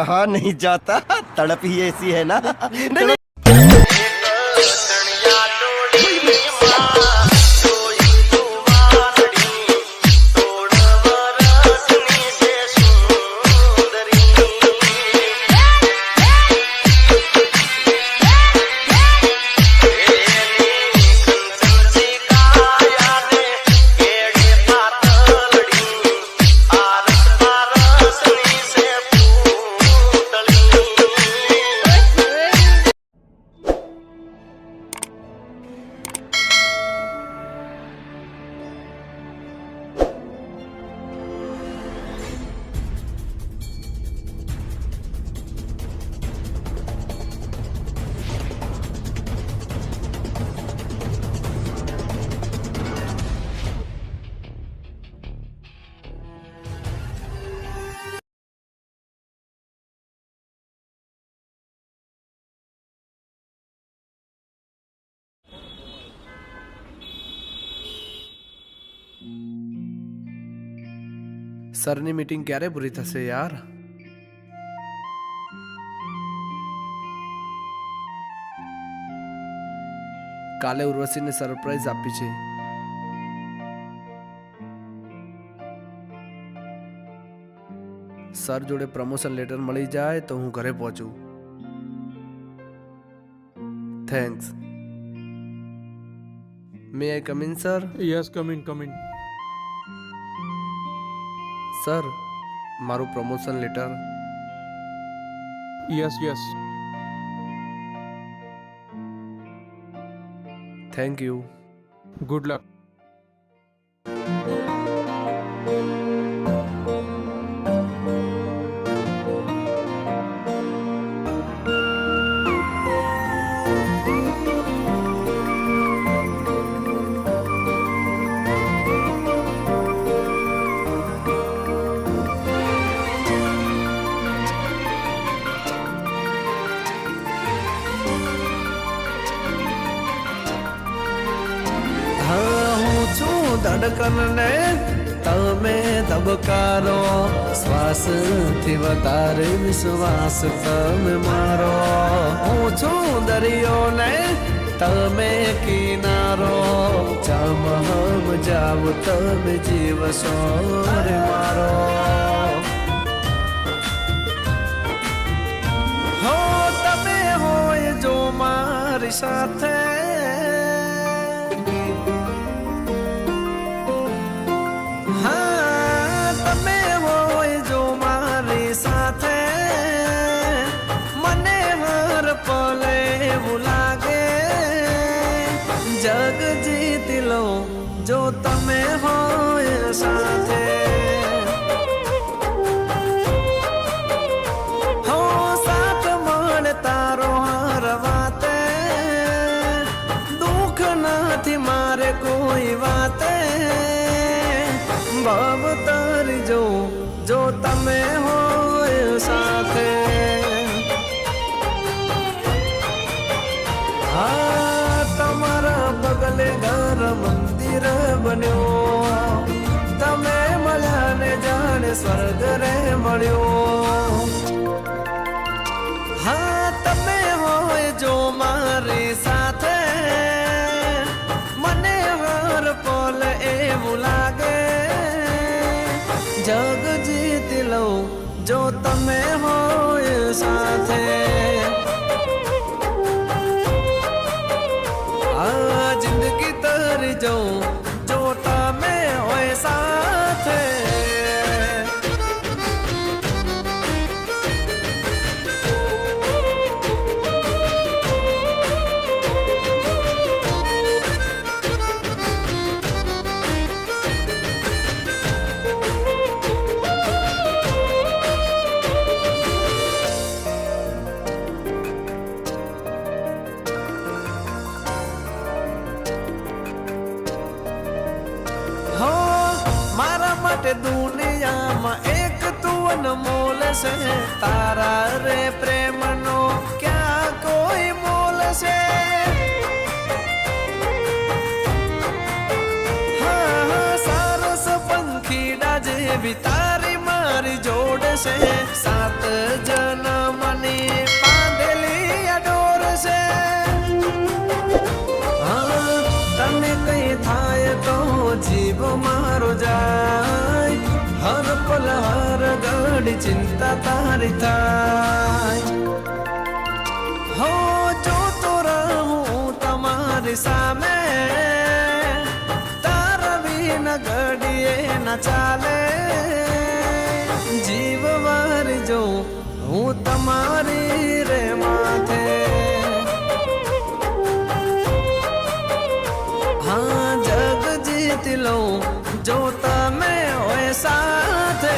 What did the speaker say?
रहा नहीं जाता, तड़प ही ऐसी है ना। नहीं, સરની મીટિંગ ક્યારે પૂરી થશે યાર? કાલે ઉર્વશીને સરપ્રાઈઝ આપી છે. સર જોડે પ્રમોશન લેટર મળી જાય તો હું ઘરે પહોંચું. Thanks. May I come in sir? Yes, come in, come in. Sir, મારું promotion letter. Yes, yes. Thank you. Good luck. ધડકન ને તમે ધબકારો, શ્વાસથી વધારે વિશ્વાસ તમે મારો. હું છું દરિયો ને તમે કિનારો, ચામહમ જાવ તમે જીવશો રે મારો. હો તમે હોય જો મારી સાથે, જગ જીતી લો જો તમે હોય સાથે. હો સાથ મળે તારો હર વાતે, દુઃખ નથી મારે કોઈ વાતે. ભવ તરી જો તમે હોય સાથે. બગલે ઘર મંદિર બન્યો, તમે મળ્યા ને જાણે સ્વર્ગ રે મળ્યો. હા તમે હોય જો મારી સાથે, મને હર પલ એવું લાગે. જગ જીતી લઉં જો તમે હોય સાથે. જિંદગી તરી જાઉં જો તમે હોય સાથે. દુનિયામાં એક તું અનમોલ છે, તારા રે પ્રેમનો ક્યાં કોઈ મોલ છે. સારસ પંખીડા જેવી તારી મારી જોડ છે, સાત જન્મની બાંધેલી અડોર છે. હા, તને કઈ થાય તો જીવ મારો જાય, હર પલ હર ઘડી ચિંતા તારી થાય. હો જોતો રહું તમારી સામે, તારા વિના ઘડીએ ન ચાલે. જીવ વારી જો હું તમારી રે માથે. હા, જગ જીતી લઉં જો તમે હોય સાથે.